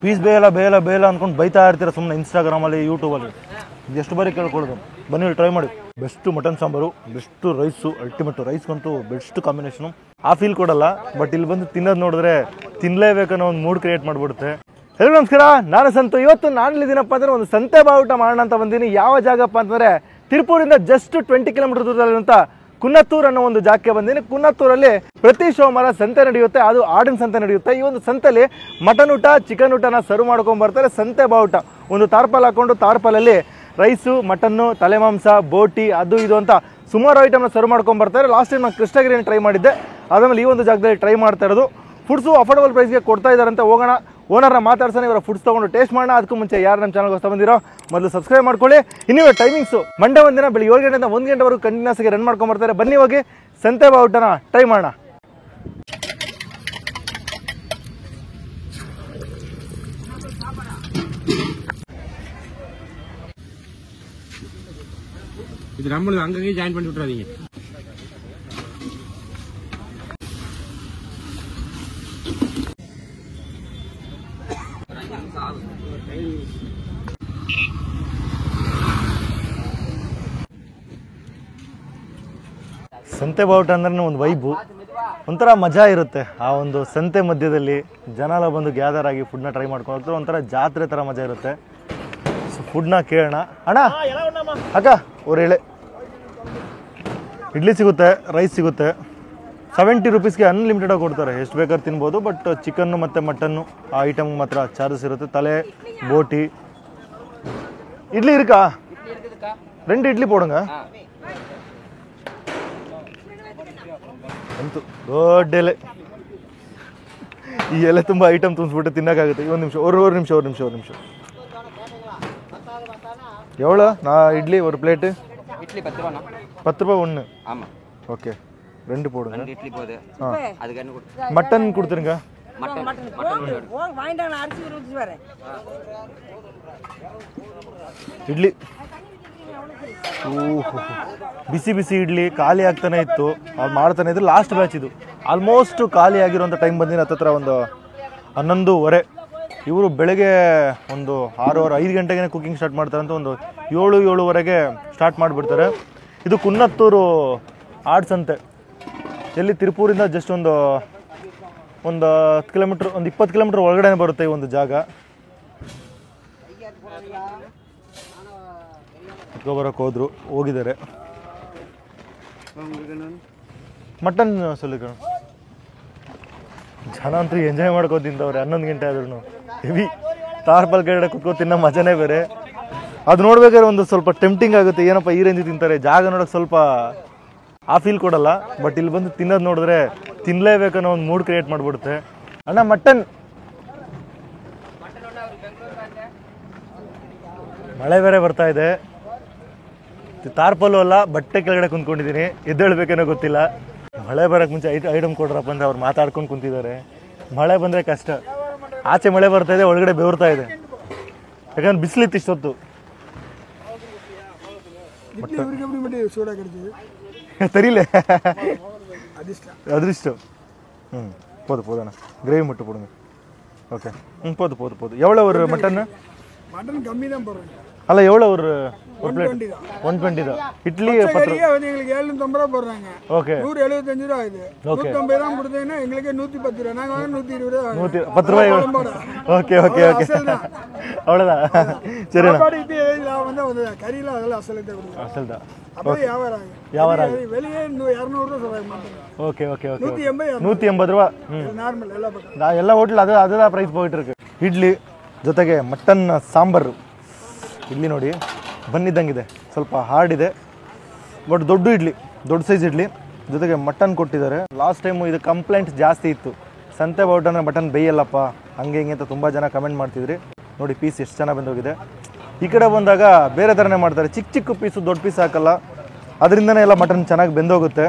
Piece ಬೇಯಲ್ಲ ಅಂದ್ಕೊಂಡು ಬೈತಾ ಇರ್ತೀರ ಸುಮ್ಮನೆ ಇನ್ಸ್ಟಾಗ್ರಾಮಲ್ಲಿ ಯೂಟ್ಯೂಬಲ್ಲಿ. ಎಷ್ಟು ಬಾರಿ ಕೇಳ್ಕೊಳ್ಳೋದು, ಬನ್ನಿ ಟ್ರೈ ಮಾಡಿ. Best mutton sambar, best rice, ultimate ರೈಸ್ಗಂತೂ ಬೆಸ್ಟ್ ಕಾಂಬಿನೇಷನು. ಆ ಫೀಲ್ ಕೊಡಲ್ಲ, ಬಟ್ ಇಲ್ಲಿ ಬಂದು ತಿನ್ನೋದು ನೋಡಿದ್ರೆ ತಿನ್ನಲೇಬೇಕನ್ನೋ ಒಂದು ಮೂಡ್ ಕ್ರಿಯೇಟ್ ಮಾಡಿಬಿಡುತ್ತೆ. ಎಲ್ಲರೂ ನಮಸ್ಕಾರ, ನಾನು ಸಂತು. ಇವತ್ತು ನಾನು ಇಲ್ಲಿದ್ದೀನಪ್ಪ ಅಂದರೆ ಒಂದು ಸಂತೆ ಬಾವುಟ ಮಾಡೋಣ ಅಂತ ಬಂದೀನಿ. ಯಾವ ಜಾಗಪ್ಪ ಅಂತಂದರೆ ತಿರುಪೂರಿಂದ ಜಸ್ಟ್ 20 ಕಿಲೋಮೀಟರ್ ದೂರದಲ್ಲಿರುವಂಥ ಕುನ್ನತ್ತೂರು ಅನ್ನೋ ಒಂದು ಜಾಗಕ್ಕೆ ಬಂದೀನಿ. ಕುನ್ನತ್ತೂರಲ್ಲಿ ಪ್ರತಿ ಸೋಮವಾರ ಸಂತೆ ನಡೆಯುತ್ತೆ, ಅದು ಆಡಿನ ಸಂತೆ ನಡೆಯುತ್ತೆ. ಈ ಒಂದು ಸಂತೆಯಲ್ಲಿ ಮಟನ್ ಊಟ, ಚಿಕನ್ ಊಟನ ಸರ್ವ್ ಮಾಡ್ಕೊಂಡು ಬರ್ತಾರೆ. ಸಂತೆ ಬಾವುಟ ಒಂದು ತಾರ್ಪಲ್ ಹಾಕೊಂಡು, ತಾರ್ಪಲಲ್ಲಿ ರೈಸು, ಮಟನ್ನು, ತಲೆ ಮಾಂಸ, ಬೋಟಿ, ಅದು ಇದು ಅಂತ ಸುಮಾರು ಐಟಮ್ನ ಸರ್ವ್ ಮಾಡ್ಕೊಂಡು ಬರ್ತಾರೆ. ಲಾಸ್ಟ್ ಟೈಮ್ ನಾನು ಕೃಷ್ಣಗಿರಿಯನ್ನು ಟ್ರೈ ಮಾಡಿದ್ದೆ, ಅದಾದ್ಮೇಲೆ ಈ ಒಂದು ಜಾಗದಲ್ಲಿ ಟ್ರೈ ಮಾಡ್ತಾ ಇರೋದು. ಫುಡ್ಸು ಅಫೋರ್ಡಬಲ್ ಪ್ರೈಸ್ಗೆ ಕೊಡ್ತಾ ಇದ್ದಾರಂತೆ. ಹೋಗೋಣ, ಓನರ್ನ ಮಾತಾಡ್ಸೋಣ, ಇವರ ಫುಡ್ಸ್ ತೊಗೊಂಡು ಟೇಸ್ಟ್ ಮಾಡೋಣ. ಅದಕ್ಕೂ ಮುಂಚೆ ಯಾರು ನಮ್ಮ ಚಾನಲ್ಗೆ ಹೊಸ ಬಂದಿರೋ ಮೊದಲು ಸಬ್ಸ್ಕ್ರೈಬ್ ಮಾಡ್ಕೊಳ್ಳಿ. ಇನ್ನು ಟೈಮಿಂಗ್ಸು ಮಂಡೇ ಒಂದಿನ ಬೆಳಿಗ್ಗೆ 7 ಗಂಟೆಯಿಂದ 1 ಗಂಟೆವರೆಗೂ ಕಂಟಿನ್ಯೂಸ್ ಆಗಿ ರನ್ ಮಾಡ್ಕೊಂಡು ಬರ್ತಾರೆ. ಬನ್ನಿ ಹೋಗಿ ಸಂತೆ ಬಾವುಟನ ಟ್ರೈ ಮಾಡೋಣ. இது நம்ம அங்கங்கே ஜாயின் பண்ணி விட்டுறாதீங்க. ಸಂತೆ ಬಾವುಟ ಅಂದ್ರೆ ಒಂದು ವೈಬು, ಒಂಥರ ಮಜಾ ಇರುತ್ತೆ. ಆ ಒಂದು ಸಂತೆ ಮಧ್ಯದಲ್ಲಿ ಜನ ಎಲ್ಲ ಬಂದು ಗ್ಯಾದರ್ ಆಗಿ ಫುಡ್ನ ಟ್ರೈ ಮಾಡ್ಕೊಂಡು ಹೋಗ್ತಾರೆ. ಒಂಥರ ಜಾತ್ರೆ ಥರ ಮಜಾ ಇರುತ್ತೆ. ಸೊ ಫುಡ್ನ ಕೇಳೋಣ. ಅಣ್ಣ ಅಕ್ಕ, ಅವ್ರು ಹೇಳಿ ಇಡ್ಲಿ ಸಿಗುತ್ತೆ, ರೈಸ್ ಸಿಗುತ್ತೆ. 70 ರುಪೀಸ್ಗೆ ಅನ್ಲಿಮಿಟೆಡಾಗಿ ಕೊಡ್ತಾರೆ, ಎಷ್ಟು ಬೇಕಾದ್ರೂ ತಿನ್ಬೋದು. ಬಟ್ ಚಿಕನ್ನು ಮತ್ತು ಮಟನ್ನು ಆ ಐಟಮ್ಗೆ ಮಾತ್ರ ಚಾರ್ಜಸ್ ಇರುತ್ತೆ. ತಲೆ, ಬೋಟಿ, ಇಡ್ಲಿ ಇರುಕಾ? 2 ಇಡ್ಲಿ போடுங்க. ಅಂತೂ ದೊಡ್ಡ ಎಲೆ, ಈ ಎಲೆ ತುಂಬ ಐಟಮ್ ತುಂಬಿಸ್ಬಿಟ್ಟು ತಿನ್ನೋಕ್ಕಾಗುತ್ತೆ. ಒಂದು ನಿಮಿಷ, ஒரு நிமிஷம். எவ்வளோ? நான் இட்லி ஒரு பிளேட்டு இட்லி 10 ரூபாண்ணா. 10 ரூபா ஒன்று. ஆமாம், ஓகே. 2 போடுங்க. 2 இட்லி போகுது. அதுக்கு என்ன கொடுத்து மட்டன் கொடுத்துருங்க. மட்டன் வாங்கிட்டாங்க, அரிசி ஊற்றி வரேன். ಇಡ್ಲಿ ಬಿಸಿ ಬಿಸಿ ಇಡ್ಲಿ ಖಾಲಿ ಆಗ್ತಾನೆ ಇತ್ತು. ಅವ್ರು ಮಾಡ್ತಾನೆ ಇದ್ರು. ಲಾಸ್ಟ್ ಬ್ಯಾಚ್ ಇದು. ಆಲ್ಮೋಸ್ಟ್ ಖಾಲಿ ಆಗಿರೋಂಥ ಟೈಮ್ ಬಂದಿನ ಹತ್ತಿರ ಒಂದು 11:30. ಇವರು ಬೆಳಗ್ಗೆ ಒಂದು 6-5 ಗಂಟೆಗೆ ಕುಕಿಂಗ್ ಸ್ಟಾರ್ಟ್ ಮಾಡ್ತಾರೆ ಅಂತ, ಒಂದು 7-7:30 ಸ್ಟಾರ್ಟ್ ಮಾಡಿಬಿಡ್ತಾರೆ. ಇದು ಕುನ್ನತ್ತೂರು ಆಡ್ ಸಂತೆ, ಎಲ್ಲಿ ತಿರುಪೂರಿಂದ ಜಸ್ಟ್ ಒಂದು 10 ಕಿಲೋಮೀಟ್ರ್, ಒಂದು 20 ಕಿಲೋಮೀಟ್ರ್ ಒಳಗಡೆ ಬರುತ್ತೆ ಈ ಒಂದು ಜಾಗ. ಬರೋಕ್ಕೆ ಹೋಗಿದ್ದಾರೆ. ಮಟನ್ ಸೊಲ್ಲಿಕ ಜನ ಅಂತೂ ಎಂಜಾಯ್ ಮಾಡ್ಕೊಂಡು ತಿಂತವ್ರೆ. 11 ಗಂಟೆ ಆದ್ರೂ ಹೆವಿ ತಾರ್ಪಲ್ ಕೆಳಗಡೆ ಕುತ್ಕೊ ತಿನ್ನೋ ಮಜಾನೇ ಬೇರೆ. ಅದು ನೋಡ್ಬೇಕಾದ್ರೆ ಒಂದು ಸ್ವಲ್ಪ ಟೆಂಪ್ಟಿಂಗ್ ಆಗುತ್ತೆ, ಏನಪ್ಪ ಈ ರೇಂಜ್ ತಿಂತಾರೆ. ಜಾಗ ನೋಡೋಕೆ ಸ್ವಲ್ಪ ಆ ಫೀಲ್ ಕೊಡಲ್ಲ, ಬಟ್ ಇಲ್ಲಿ ಬಂದು ತಿನ್ನೋದು ನೋಡಿದ್ರೆ ತಿನ್ನಲೇಬೇಕನ್ನೋ ಒಂದು ಮೂಡ್ ಕ್ರಿಯೇಟ್ ಮಾಡಿಬಿಡುತ್ತೆ. ಅಣ್ಣ ಮಟನ್. ಮಳೆ ಬೇರೆ ಬರ್ತಾ ಇದೆ, ತಾರ್ಪಲ್ಲು ಅಲ್ಲ ಬಟ್ಟೆ ಕೆಳಗಡೆ ಕುಂತ್ಕೊಂಡಿದ್ದೀನಿ. ಎದ್ದೇಳ್ಬೇಕೇನೋ ಗೊತ್ತಿಲ್ಲ. ಮಳೆ ಬರೋಕ್ಕೆ ಮುಂಚೆ ಐಟಮ್ ಕೊಡ್ರಪ್ಪ ಅಂತ ಅವ್ರು ಮಾತಾಡ್ಕೊಂಡು ಕುಂತಿದ್ದಾರೆ. ಮಳೆ ಬಂದರೆ ಕಷ್ಟ. ಆಚೆ ಮಳೆ ಬರ್ತಾ ಇದೆ, ಒಳಗಡೆ ಬೆವರ್ತಾ ಇದೆ, ಯಾಕಂದ್ರೆ ಬಿಸಿಲಿತ್ತು ಇಷ್ಟೊತ್ತು. ತರಿಲೆ ಅದೃಷ್ಟ. போதும் கிரேவி மட்டும் போடுங்க. ஓகே, போதும். எவ்வளோ ஒரு மட்டன்? மட்டன் கம்மி தான் போடுறேன். அல்ல, எவ்வளோ ஒரு பிளேட்? 120 தான். இட்லி 10 ரூபா எங்களுக்கு 750 ரூபா போடுறாங்க. ஓகே, 175 ரூபா ஆகுது. 150 ரூபா கொடுத்தீங்கன்னா எங்களுக்கு 110 ரூபா. நாங்கள் 120 ரூபா. 110 ரூபாய். ஓகே. அவ்வளோதான். சரிண்ணா. லாபம் தான் வந்து கறியெல்லாம் அதெல்லாம் அசல் தான். அப்படியே வியாபாரம் வெளியே 200 ரூபா சொல்றாங்க. ஓகே. 180 ரூபா நார்மல் எல்லா பக்கம். ಎಲ್ಲ ಹೋಟ್ಲ್ ಅದೇ ಪ್ರೈಸ್ ಹೋಗಿಟ್ಟು ಇருக்கு. ಇಡ್ಲಿ ಜೊತೆಗೆ ಮಟನ್ ಸಾಂಬಾರು. ಇಡ್ಲಿ ನೋಡಿ ಬಂದಿದ್ದಂಗಿದೆ, ಸ್ವಲ್ಪ ಹಾರ್ಡ್ ಇದೆ, ಬಟ್ ದೊಡ್ಡ ಸೈಜ್ ಇಡ್ಲಿ ಜೊತೆಗೆ ಮಟನ್ ಕೊಟ್ಟಿದ್ದಾರೆ. ಲಾಸ್ಟ್ ಟೈಮು ಇದು ಕಂಪ್ಲೇಂಟ್ಸ್ ಜಾಸ್ತಿ ಇತ್ತು, ಸಂತೆ ಬಾವುಟ ಅಂದರೆ ಮಟನ್ ಬೇಯಲ್ಲಪ್ಪ ಹಂಗೆ ಹಿಂಗೆ ಅಂತ ತುಂಬ ಜನ ಕಮೆಂಟ್ ಮಾಡ್ತಿದ್ರಿ. ನೋಡಿ ಪೀಸ್ ಎಷ್ಟು ಚೆನ್ನಾಗಿ ಬಂದೋಗಿದೆ. ಈ ಕಡೆ ಬಂದಾಗ ಬೇರೆ ಥರನೇ ಮಾಡ್ತಾರೆ, ಚಿಕ್ಕ ಪೀಸು, ದೊಡ್ಡ ಪೀಸ್ ಹಾಕಲ್ಲ. ಅದರಿಂದನೇ ಎಲ್ಲ ಮಟನ್ ಚೆನ್ನಾಗಿ ಬೆಂದೋಗುತ್ತೆ.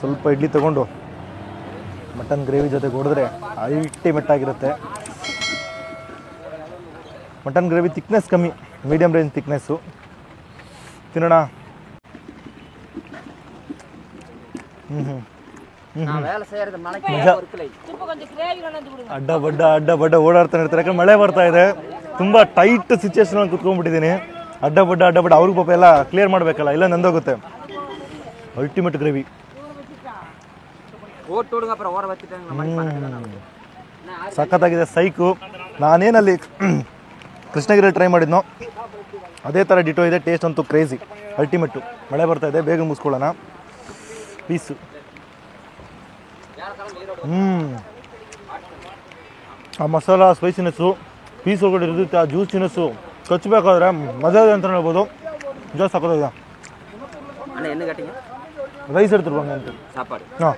ಸ್ವಲ್ಪ ಇಡ್ಲಿ ತೊಗೊಂಡು ಮಟನ್ ಗ್ರೇವಿ ಜೊತೆಗೆ ಹೊಡೆದ್ರೆ ಅಲ್ಟಿಮೇಟ್ ಆಗಿರುತ್ತೆ. ಮಟನ್ ಗ್ರೇವಿ ಥಿಕ್ನೆಸ್ ಕಮ್ಮಿ, ಮೀಡಿಯಮ್ ರೇಂಜ್ ಥಿಕ್ನೆಸ್ಸು. ತಿನ್ನೋಣ. ಅಡ್ಡ ಬಡ್ಡ ಓಡಾಡ್ತಾನೆ ಇರ್ತಾರೆ. ಯಾಕಂದ್ರೆ ಮಳೆ ಬರ್ತಾ ಇದೆ, ತುಂಬ ಟೈಟ್ ಸಿಚುವೇಶನ್ ಕುತ್ಕೊಂಡ್ಬಿಟ್ಟಿದ್ದೀನಿ. ಅಡ್ಡ ಬಡ್ಡ ಅವ್ರಿಗೆ ಪಾಪ ಎಲ್ಲ ಕ್ಲಿಯರ್ ಮಾಡಬೇಕಲ್ಲ, ಇಲ್ಲ ನಂದೋಗುತ್ತೆ. Ultimate gravy. ಸಖತ್ತಾಗಿದೆ ಸೈಕು. ನಾನೇನಲ್ಲಿ ಕೃಷ್ಣಗಿರಿ ಟ್ರೈ ಮಾಡಿದ್ನೋ ಅದೇ ಥರ ಡಿಟೋ ಇದೆ. ಟೇಸ್ಟ್ ಅಂತೂ ಕ್ರೇಜಿ, ಅಲ್ಟಿಮೇಟು. ಮಳೆ ಬರ್ತಾ ಇದೆ, ಬೇಗ ಮುಗಿಸ್ಕೊಳ್ಳೋಣ. ಪೀಸು ಆ ಮಸಾಲ ಸ್ಪೈಸಿನೆಸ್ಸು, ಪೀಸ್ ಒಳಗಡೆ ಇರುತ್ತೆ, ಆ ಜ್ಯೂಸಿನೆಸ್ಸು ಕಚ್ಚಬೇಕಾದ್ರೆ ಮಜಾ ಇದೆ ಅಂತ ಹೇಳ್ಬೋದು. ಜಾಸ್ತಿ ಸಾಕೋದಿದೆ. ರೈಸ್ எடுத்துருவாங்க ಅಂತ. ಹಾಂ,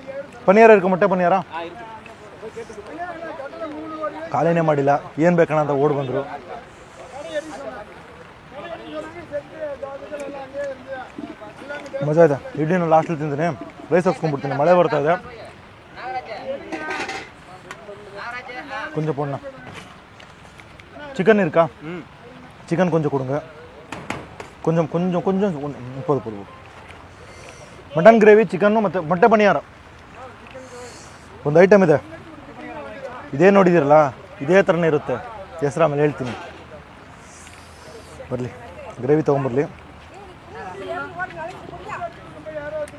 ಪನೀರ ಇರ್ಕೊ, ಮೊಟ್ಟೆ ಪನೀರ ಖಾಲಿನೇ ಮಾಡಿಲ್ಲ. ಏನು ಬೇಕಣ ಅಂತ ಓಡ್ ಬಂದರು. ಮಜಾ ಇದೆ. ಇಡ್ಲಿನ ಲಾಸ್ಟಲ್ಲಿ ತಿಂತೀನಿ, ರೈಸ್ ಹಾಕ್ಸ್ಕೊಂಡ್ಬಿಡ್ತೀನಿ. ಮಳೆ ಬರ್ತಾ ಇದೆ. கொஞ்சம் போடணா. சிக்கன் இருக்கா? சிக்கன் கொஞ்சம் கொடுங்க. கொஞ்சம் கொஞ்சம் கொஞ்சம் போதும். ಮಟನ್ ಗ್ರೇವಿ, ಚಿಕನ್ನು ಮತ್ತು ಮೊಟ್ಟೆ ಪನೀರ ಒಂದು ಐಟಮ್ ಇದೆ. ಇದೇ ನೋಡಿದಿರಲ್ಲ, ಇದೇ ಥರನೇ ಇರುತ್ತೆ. ಹೆಸರು ಆಮೇಲೆ ಹೇಳ್ತೀನಿ. ಬರಲಿ, ಗ್ರೇವಿ ತೊಗೊಂಬರಲಿ.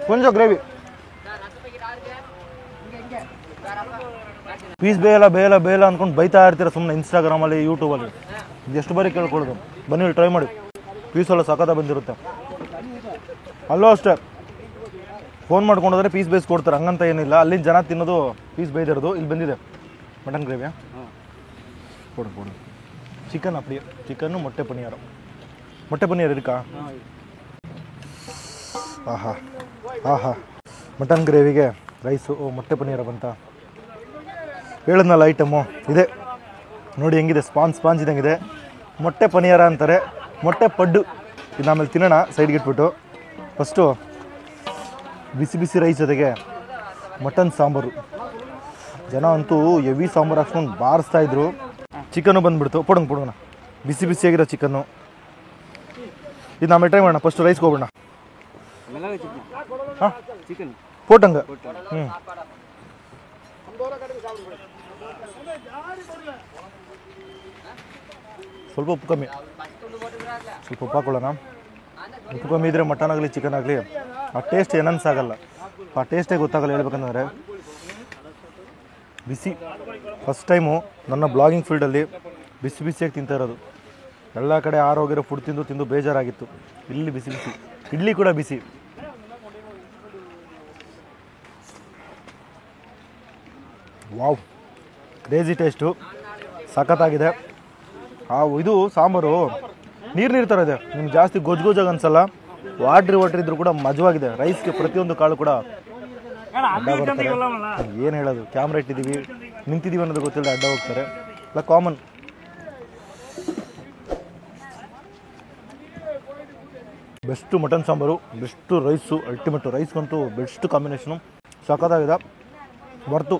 ಕೊಂಚ ಗ್ರೇವಿ. ಪೀಸ್ ಬೇಯಲ್ಲ ಅಂದ್ಕೊಂಡು ಬೈತಾ ಇರ್ತೀರ ಸುಮ್ಮನೆ ಇನ್ಸ್ಟಾಗ್ರಾಮಲ್ಲಿ, ಯೂಟ್ಯೂಬಲ್ಲಿ. ಎಷ್ಟು ಬಾರಿ ಕೇಳ್ಕೊಳ್ಳೋದು, ಬನ್ನಿ ಟ್ರೈ ಮಾಡಿ. ಪೀಸೆಲ್ಲ ಸಖತ್ತ ಬಂದಿರುತ್ತೆ. ಅಲ್ಲೂ ಅಷ್ಟೇ, ಫೋನ್ ಮಾಡ್ಕೊಂಡೋದ್ರೆ ಪೀಸ್ ಬೇಯಿಸ್ಕೊಡ್ತಾರೆ, ಹಂಗಂತ ಏನಿಲ್ಲ. ಅಲ್ಲಿಂದ ಜನ ತಿನ್ನೋದು ಪೀಸ್ ಬೇಯ್ದಿರೋದು. ಇಲ್ಲಿ ಬಂದಿದೆ ಮಟನ್ ಗ್ರೇವಿಯಾ, ಕೊಡು. ಚಿಕನ್ ಅಪ್ಡಿಯೇ, ಚಿಕನ್ನು ಮೊಟ್ಟೆ ಪನೀರ್ ಇರುಕಾ? ಆಹಾ ಮಟನ್ ಗ್ರೇವಿಗೆ ರೈಸು. ಮೊಟ್ಟೆ ಪನೀರ ಬಂತ. ಹೇಳಿದ್ನಲ್ಲ ಐಟಮು ಇದೆ ನೋಡಿ, ಹೆಂಗಿದೆ ಸ್ಪಾಂಜ್ ಇದ್ದಂಗಿದೆ. ಮೊಟ್ಟೆ ಪನೀರ ಅಂತಾರೆ, ಮೊಟ್ಟೆ ಪಡ್ಡು. ಇದು ಆಮೇಲೆ ತಿನ್ನೋಣ ಸೈಡ್ಗೆ ಇಟ್ಬಿಟ್ಟು. ಫಸ್ಟು ಬಿಸಿ ರೈಸ್ ಜೊತೆಗೆ ಮಟನ್ ಸಾಂಬಾರು. ಜನ ಅಂತೂ ಹೆವಿ ಸಾಂಬಾರು ಹಾಕ್ಸ್ಕೊಂಡು ಬಾರಿಸ್ತಾಯಿದ್ರು. ಚಿಕನ್ನು ಬಂದುಬಿಡ್ತು. ಕೊಡೋಣ ಬಿಸಿಯಾಗಿರೋ ಚಿಕನ್ನು. ಇದು ಆಮೇಲೆ ಟ್ರೈ ಮಾಡೋಣ. ಫಸ್ಟು ರೈಸ್ಗೆ ಹೋಗೋಣ. ಹಾಂ, ಪೋಟಂಗ. ಸ್ವಲ್ಪ ಉಪ್ಪು ಕಮ್ಮಿ, ಸ್ವಲ್ಪ ಉಪ್ಪು ಹಾಕೊಳ್ಳೋಣ. ಉಪ್ಪು ಕಮ್ಮಿ ಇದ್ದರೆ ಮಟನ್ ಆಗಲಿ ಚಿಕನ್ ಆಗಲಿ ಆ ಟೇಸ್ಟ್ ಏನನ್ಸಾಗಲ್ಲ. ಆ ಟೇಸ್ಟೇ ಗೊತ್ತಾಗಲ್ಲ ಹೇಳ್ಬೇಕಂದ್ರೆ. ಬಿಸಿ ಫಸ್ಟ್ ಟೈಮು ನನ್ನ ಬ್ಲಾಗಿಂಗ್ ಫೀಲ್ಡಲ್ಲಿ ಬಿಸಿಯಾಗಿ ತಿಂತಾ ಇರೋದು. ಎಲ್ಲ ಕಡೆ ಆರೋಗಿರೋ ಫುಡ್ ತಿಂದು ಬೇಜಾರಾಗಿತ್ತು. ಇಲ್ಲಿ ಬಿಸಿ ಇಡ್ಲಿ ಕೂಡ ಬಿಸಿ. ವಾವ್, ಕ್ರೇಜಿ ಟೇಸ್ಟು, ಸಖತ್ತಾಗಿದೆ. ಇದು ಸಾಂಬಾರು ನೀರು ಥರ ಇದೆ, ನಿಮ್ಗೆ ಜಾಸ್ತಿ ಗೊಜ್ಜಾಗಿ ಅನ್ಸಲ್ಲ. ವಾಟ್ರಿ ಇದ್ರೂ ಕೂಡ ಮಜವಾಗಿದೆ. ರೈಸ್ಗೆ ಪ್ರತಿಯೊಂದು ಕಾಳು ಕೂಡ ಏನು ಹೇಳೋದು, ಕ್ಯಾಮ್ರಾ ಇಟ್ಟಿದ್ದೀವಿ, ನಿಂತಿದ್ದೀವಿ ಅನ್ನೋದು ಗೊತ್ತಿಲ್ಲ, ಅಡ್ಡ ಹೋಗ್ತಾರೆ. ಇಲ್ಲ common. Best mutton sambar, best rice, ultimate. ರೈಸ್ಗಂತೂ ಬೆಸ್ಟ್ ಕಾಂಬಿನೇಷನು, ಸಖತ್ತಾಗಿದೆ. ಬರ್ತು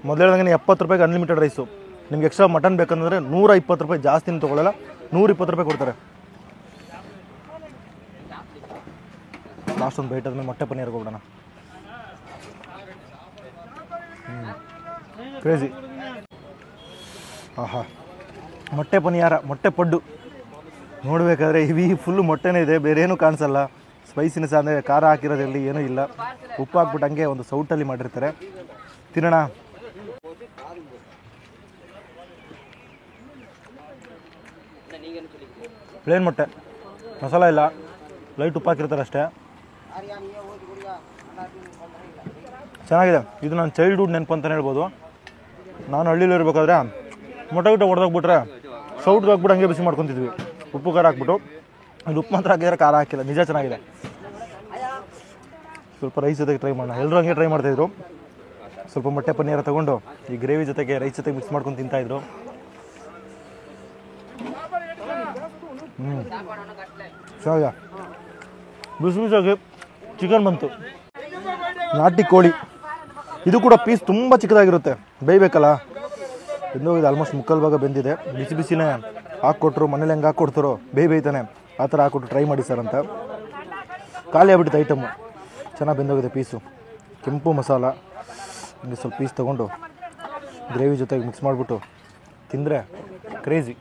ಮೊದಲು ಹೇಳ್ದಂಗೆ 70 ರೂಪಾಯಿಗೆ ಅನ್ಲಿಮಿಟೆಡ್ ರೈಸು. ನಿಮ್ಗೆ ಎಕ್ಸ್ಟ್ರಾ ಮಟನ್ ಬೇಕಂದ್ರೆ 120 ರೂಪಾಯಿ, ಜಾಸ್ತಿನೂ ತೊಗೊಳ್ಳಲ್ಲ, 120 ರೂಪಾಯಿ ಕೊಡ್ತಾರೆ. ಲಾಸ್ಟ್ ಒಂದು ಬೈಟ್ ಆದ್ಮೇಲೆ ಮೊಟ್ಟೆ ಪನೀರ್ಗೆ ಹೋಗೋಣ. ಕ್ರೇಜಿ. ಆಹಾ, ಮೊಟ್ಟೆ ಪನೀರ, ಮೊಟ್ಟೆ ಪಡ್ಡು ನೋಡಬೇಕಾದ್ರೆ ಇವಿ ಫುಲ್ಲು ಮೊಟ್ಟೆನೇ ಇದೆ, ಬೇರೆ ಏನೂ ಕಾಣಿಸಲ್ಲ. ಸ್ಪೈಸಿನೆಸ್ ಅಂದರೆ ಖಾರ ಹಾಕಿರೋದ್ರಲ್ಲಿ ಏನೂ ಇಲ್ಲ. ಉಪ್ಪು ಹಾಕ್ಬಿಟ್ಟು ಹಂಗೆ ಒಂದು ಸೌಟಲ್ಲಿ ಮಾಡಿರ್ತಾರೆ. ತಿನ್ನೋಣ. ಪ್ಲೇನ್ ಮೊಟ್ಟೆ, ಮಸಾಲ ಇಲ್ಲ, ಲೈಟ್ ಉಪ್ಪು ಹಾಕಿರ್ತಾರೆ ಅಷ್ಟೇ. ಚೆನ್ನಾಗಿದೆ. ಇದು ನನ್ನ ಚೈಲ್ಡ್ಹುಡ್ ನೆನಪು ಅಂತಲೇ ಹೇಳ್ಬೋದು. ನಾನು ಹಳ್ಳಿಲಿ ಇರಬೇಕಾದ್ರೆ ಮೊಟ್ಟೆ ಹೊಡೆದೋಗ್ಬಿಟ್ರೆ ಸೌಟ್ಗೆ ಹಾಕ್ಬಿಟ್ಟು ಹಂಗೆ ಬಿಸಿ ಮಾಡ್ಕೊತಿದ್ವಿ, ಉಪ್ಪು ಖಾರ ಹಾಕ್ಬಿಟ್ಟು. ಇದು ಉಪ್ಪು ಮಾತ್ರ ಹಾಕಿದರೆ ಖಾರ ಹಾಕಿಲ್ಲ. ನಿಜ ಚೆನ್ನಾಗಿದೆ. ಸ್ವಲ್ಪ ರೈಸ್ ಜೊತೆಗೆ ಟ್ರೈ ಮಾಡೋಣ. ಎಲ್ಲರೂ ಹಂಗೆ ಟ್ರೈ ಮಾಡ್ತಾಯಿದ್ರು. ಸ್ವಲ್ಪ ಮೊಟ್ಟೆ ಪನ್ನೀರ ತೊಗೊಂಡು ಈ ಗ್ರೇವಿ ಜೊತೆಗೆ ರೈಸ್ ಜೊತೆಗೆ ಮಿಕ್ಸ್ ಮಾಡ್ಕೊಂಡು ತಿಂತಾಯಿದ್ರು. ಚೆನ್ನಾಗಿದೆ. ಬಿಸಿಯಾಗಿ ಚಿಕನ್ ಬಂತು. ನಾಟಿ ಕೋಳಿ, ಇದು ಕೂಡ ಪೀಸ್ ತುಂಬ ಚಿಕ್ಕದಾಗಿರುತ್ತೆ, ಬೇಯಬೇಕಲ್ಲ. ಬೆಂದೋಗಿದೆ, ಆಲ್ಮೋಸ್ಟ್ ಮುಕ್ಕಾಲು ಭಾಗ ಬೆಂದಿದೆ. ಬಿಸಿನೇ ಹಾಕ್ಕೊಟ್ರು, ಮನೇಲಿ ಹೆಂಗೆ ಹಾಕ್ಕೊಡ್ತಾರೋ ಬೇಯ್ತಾನೆ ಆ ಥರ ಹಾಕ್ಕೊಟ್ಟು ಟ್ರೈ ಮಾಡಿ ಸರ್ ಅಂತ. ಖಾಲಿ ಆಗ್ಬಿಟ್ಟಿತ್ತು ಐಟಮು. ಚೆನ್ನಾಗಿ ಬೆಂದೋಗಿದೆ ಪೀಸು. ಕೆಂಪು ಮಸಾಲ, ಹಿಂಗೆ ಸ್ವಲ್ಪ ಪೀಸ್ ತೊಗೊಂಡು ಗ್ರೇವಿ ಜೊತೆಗೆ ಮಿಕ್ಸ್ ಮಾಡಿಬಿಟ್ಟು ತಿಂದರೆ ಕ್ರೇಜಿ.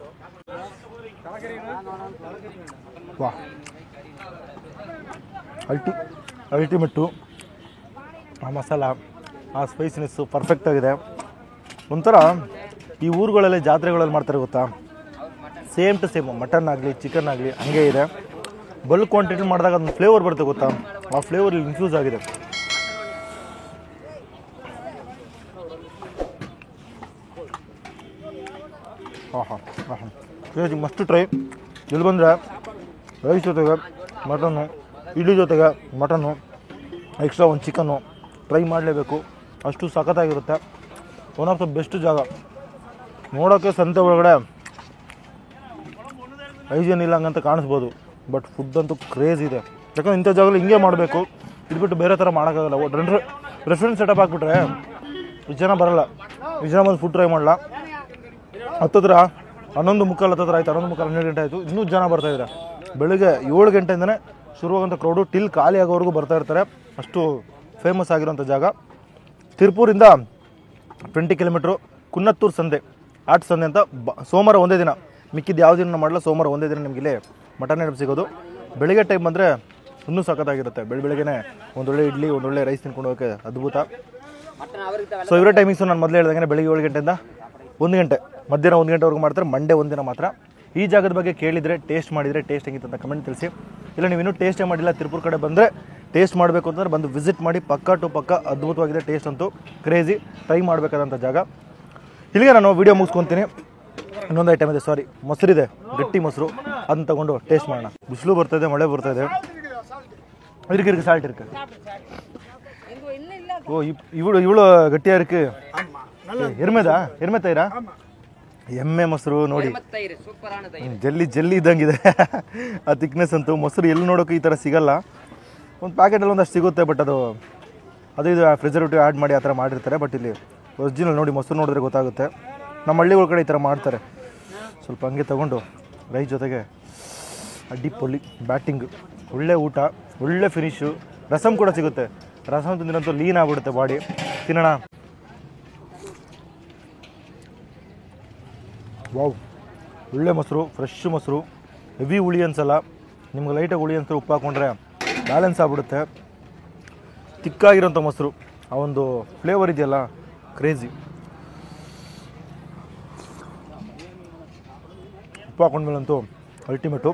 ವಾ, ಅಲ್ಟಿಮೇಟು. ಆ ಮಸಾಲ, ಆ ಸ್ಪೈಸಿನೆಸ್ಸು ಪರ್ಫೆಕ್ಟಾಗಿದೆ. ಒಂಥರ ಈ ಊರುಗಳಲ್ಲಿ ಜಾತ್ರೆಗಳಲ್ಲಿ ಮಾಡ್ತಾರೆ ಗೊತ್ತಾ, ಸೇಮ್ ಟು ಸೇಮ್ ಮಟನ್ ಆಗಲಿ ಚಿಕನ್ ಆಗಲಿ ಹಂಗೆ ಇದೆ. ಬಲ್ಕ್ ಕ್ವಾಂಟಿಟಿ ಮಾಡಿದಾಗ ಅದೊಂದು ಫ್ಲೇವರ್ ಬರುತ್ತೆ ಗೊತ್ತಾ, ಆ ಫ್ಲೇವರ್ ಇಲ್ಲಿ ಇನ್ಫ್ಯೂಸ್ ಆಗಿದೆ. ಹಾಂ ಹಾಂ ಹಾಂ ಹಾಂ ಕ್ರೇಜಿ, ಮಸ್ಟ್ ಟ್ರೈ. ಇಲ್ಲಿ ಬಂದರೆ ರೈಸ್ ಜೊತೆಗೆ ಮಟನ್ನು, ಇಡ್ಲಿ ಜೊತೆಗೆ ಮಟನ್ನು, ಎಕ್ಸ್ಟ್ರಾ ಒಂದು ಚಿಕನ್ನು ಟ್ರೈ ಮಾಡಲೇಬೇಕು. ಅಷ್ಟು ಸಖತ್ತಾಗಿರುತ್ತೆ. ಒನ್ ಆಫ್ ದ ಬೆಸ್ಟ್ ಜಾಗ. ನೋಡೋಕ್ಕೆ ಸಂತೆ ಒಳಗಡೆ ಹೈಜೀನ್ ಇಲ್ಲ ಹಂಗಂತ ಕಾಣಿಸ್ಬೋದು, ಬಟ್ ಫುಡ್ ಅಂತೂ ಕ್ರೇಜ್ ಇದೆ. ಯಾಕಂದ್ರೆ ಇಂಥ ಜಾಗದಲ್ಲಿ ಹಿಂಗೆ ಮಾಡಬೇಕು, ಇದ್ಬಿಟ್ಟು ಬೇರೆ ಥರ ಮಾಡೋಕ್ಕಾಗಲ್ಲ. ರೆಸ್ಟೋರೆಂಟ್ ಸೆಟಪ್ ಹಾಕ್ಬಿಟ್ರೆ ಇಷ್ಟು ಜನ ಬರೋಲ್ಲ. ಇಷ್ಟು ಜನ ಬಂದು ಫುಡ್ ಟ್ರೈ ಮಾಡಲ್ಲ. ಹತ್ತತ್ರ 11:45 ಆಯಿತು, 11:45 12 ಗಂಟೆ ಆಯಿತು, ಇನ್ನೂ ಜನ ಬರ್ತಾಯಿದ್ದಾರೆ. ಬೆಳಗ್ಗೆ 7 ಗಂಟೆಯಿಂದನೇ ಶುರುವಾಗೋಂಥ ಕ್ರೌಡು ಟಿಲ್ ಖಾಲಿ ಆಗೋವರೆಗೂ ಬರ್ತಾಯಿರ್ತಾರೆ. ಅಷ್ಟು ಫೇಮಸ್ ಆಗಿರೋಂಥ ಜಾಗ. ತಿರುಪೂರಿಂದ 20 ಕಿಲೋಮೀಟ್ರು ಕುನ್ನತ್ತೂರು ಸಂತೆ, ಆಟ್ ಸಂತೆ ಅಂತ. ಸೋಮವಾರ ಒಂದೇ ದಿನ, ಮಿಕ್ಕಿದ್ದು ಯಾವ ದಿನ ಮಾಡಲ್ಲ, ಸೋಮವಾರ ಒಂದೇ ದಿನ ನಿಮಗೆ ಇಲ್ಲಿ ಮಟನ್ ಐಟಮ್ ಸಿಗೋದು. ಬೆಳಗ್ಗೆ ಟೈಮ್ ಬಂದರೆ ಇನ್ನೂ ಸಖತ್ತಾಗಿರುತ್ತೆ. ಬೆಳಗ್ಗೆನೇ ಒಂದೊಳ್ಳೆ ಇಡ್ಲಿ, ಒಂದೊಳ್ಳೆ ರೈಸ್ ತಿನ್ಕೊಂಡು ಹೋಗೋಕ್ಕೆ ಅದ್ಭುತ. ಸೊ ಇವರೇ ಟೈಮಿಂಗ್ಸು ನಾನು ಮೊದಲೇ ಹೇಳ್ದಂಗೆ ಬೆಳಗ್ಗೆ 7 ಗಂಟೆಯಿಂದ 1 ಗಂಟೆ, ಮಧ್ಯಾಹ್ನ 1 ಗಂಟೆವರೆಗೂ ಮಾಡ್ತಾರೆ. ಮಂಡೇ ಒಂದಿನ ಮಾತ್ರ. ಈ ಜಾಗದ ಬಗ್ಗೆ ಕೇಳಿದರೆ, ಟೇಸ್ಟ್ ಮಾಡಿದರೆ ಟೇಸ್ಟ್ ಹೆಂಗಿತ್ತು ಅಂತ ಕಮೆಂಟ್ ತಿಳಿಸಿ. ಇಲ್ಲ ನೀವು ಇನ್ನೂ ಟೇಸ್ಟೇ ಮಾಡಿಲ್ಲ, ತಿರುಪೂರು ಕಡೆ ಬಂದರೆ ಟೇಸ್ಟ್ ಮಾಡಬೇಕು ಅಂತಂದ್ರೆ ಬಂದು ವಿಸಿಟ್ ಮಾಡಿ. ಪಕ್ಕ ಟು ಪಕ್ಕ ಅದ್ಭುತವಾಗಿದೆ. ಟೇಸ್ಟ್ ಅಂತೂ ಕ್ರೇಜಿ. ಟ್ರೈ ಮಾಡಬೇಕಾದಂಥ ಜಾಗ. ಇಲ್ಲಿಗೆ ನಾನು ವೀಡಿಯೋ ಮುಗಿಸ್ಕೊತೀನಿ. ಇನ್ನೊಂದು ಐಟಮ್ ಇದೆ, ಸಾರಿ, ಮೊಸರಿದೆ, ಗಟ್ಟಿ ಮೊಸರು. ಅದನ್ನ ತಗೊಂಡು ಟೇಸ್ಟ್ ಮಾಡೋಣ. ಬಿಸಿಲು ಬರ್ತಾಯಿದೆ, ಮಳೆ ಬರ್ತಾಯಿದೆ. ಇರ್ಕೆ ಸಾಲ್ಟ್ ಇರ್ಕೆ. ಓ ಇವಳು ಗಟ್ಟಿயாக இருக்கு. ಎಮ್ಮೆ ತೈರಾ? ಎಮ್ಮೆ ಮೊಸರು ನೋಡಿ, ಜಲ್ಲಿ ಇದ್ದಂಗಿದೆ. ಆ ಥಿಕ್ನೆಸ್ ಅಂತೂ ಮೊಸರು ಎಲ್ಲಿ ನೋಡೋಕೆ ಈ ಥರ ಸಿಗಲ್ಲ. ಒಂದು ಪ್ಯಾಕೆಟಲ್ಲಿ ಒಂದಷ್ಟು ಸಿಗುತ್ತೆ, ಬಟ್ ಅದು ಇದು ಪ್ರಿಸರ್ವೇಟಿವ್ ಆ್ಯಡ್ ಮಾಡಿ ಆ ಥರ ಮಾಡಿರ್ತಾರೆ. ಬಟ್ ಇಲ್ಲಿ ಒರಿಜಿನಲ್ ನೋಡಿ, ಮೊಸರು ನೋಡಿದ್ರೆ ಗೊತ್ತಾಗುತ್ತೆ. ನಮ್ಮ ಹಳ್ಳಿಗಳ ಕಡೆ ಈ ಥರ ಮಾಡ್ತಾರೆ. ಸ್ವಲ್ಪ ಹಂಗೆ ತೊಗೊಂಡು ರೈಸ್ ಜೊತೆಗೆ ಅಡ್ಡಿ ಪೊಲ್ಲಿ ಬ್ಯಾಟಿಂಗ್, ಒಳ್ಳೆ ಊಟ, ಒಳ್ಳೆ ಫಿನಿಶು. ರಸಮ್ ಕೂಡ ಸಿಗುತ್ತೆ. ರಸಮ್ ತಿಂದಿರಂತೂ ಲೀನ್ ಆಗಿಬಿಡುತ್ತೆ ಬಾಡಿ. ತಿನ್ನೋಣ. ವಾವ್, ಒಳ್ಳೆ ಮೊಸರು, ಫ್ರೆಶ್ ಮೊಸರು, ಹೆವಿ ಹುಳಿ ಅನ್ಸಲ್ಲ. ನಿಮ್ಗೆ ಲೈಟಾಗಿ ಹುಳಿ ಅನ್ಸರು, ಉಪ್ಪು ಹಾಕ್ಕೊಂಡ್ರೆ ಬ್ಯಾಲೆನ್ಸ್ ಆಗ್ಬಿಡುತ್ತೆ. ತಿಕ್ಕಾಗಿರೋಂಥ ಮೊಸರು, ಆ ಒಂದು ಫ್ಲೇವರ್ ಇದೆಯಲ್ಲ, ಕ್ರೇಜಿ. ಉಪ್ಪು ಹಾಕೊಂಡ್ಮೇಲಂತೂ ಅಲ್ಟಿಮೇಟು.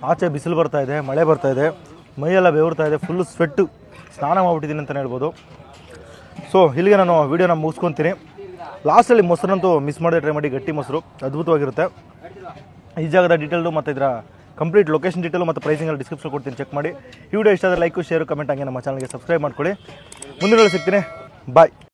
ಆಚೆ ಬಿಸಿಲು ಬರ್ತಾಯಿದೆ, ಮಳೆ ಬರ್ತಾಯಿದೆ, ಮೈಯೆಲ್ಲ ಬೆವರ್ತಾ ಇದೆ, ಫುಲ್ಲು ಸ್ವೆಟ್ಟು, ಸ್ನಾನ ಮಾಡಿಬಿಟ್ಟಿದ್ದೀನಿ ಅಂತಲೇ ಹೇಳ್ಬೋದು. ಸೊ ಇಲ್ಲಿಗೆ ನಾನು ವೀಡಿಯೋನ ಮುಗಿಸ್ಕೊತೀನಿ. ಲಾಸ್ಟಲ್ಲಿ ಮೊಸರಂತೂ ಮಿಸ್ ಮಾಡದೆ ಟ್ರೈ ಮಾಡಿ. ಗಟ್ಟಿ ಮೊಸರು ಅದ್ಭುತವಾಗಿರುತ್ತೆ. ಈ ಜಾಗದ ಡೀಟೇಲ್ಡು ಮತ್ತು ಇದರ ಕಂಪ್ಲೀಟ್ ಲೊಕೇಶನ್ ಡೀಟೇಲು ಮತ್ತು ಪ್ರೈಸಿಂಗಲ್ಲಿ ಡಿಸ್ಕ್ರಿಪ್ಷನ್ ಕೊಡ್ತೀನಿ, ಚೆಕ್ ಮಾಡಿ. ಈ ವಿಡಿಯೋ ಇಷ್ಟ ಆದರೆ ಲೈಕು, ಶೇರು, ಕಮೆಂಟ್, ಹಂಗೆ ನಮ್ಮ ಚಾನಲ್ಗೆ ಸಬ್ಸ್ಕ್ರೈಬ್ ಮಾಡ್ಕೊಳ್ಳಿ. ಮುಂದಿನ ಸಿಗ್ತೀನಿ. ಬಾಯ್.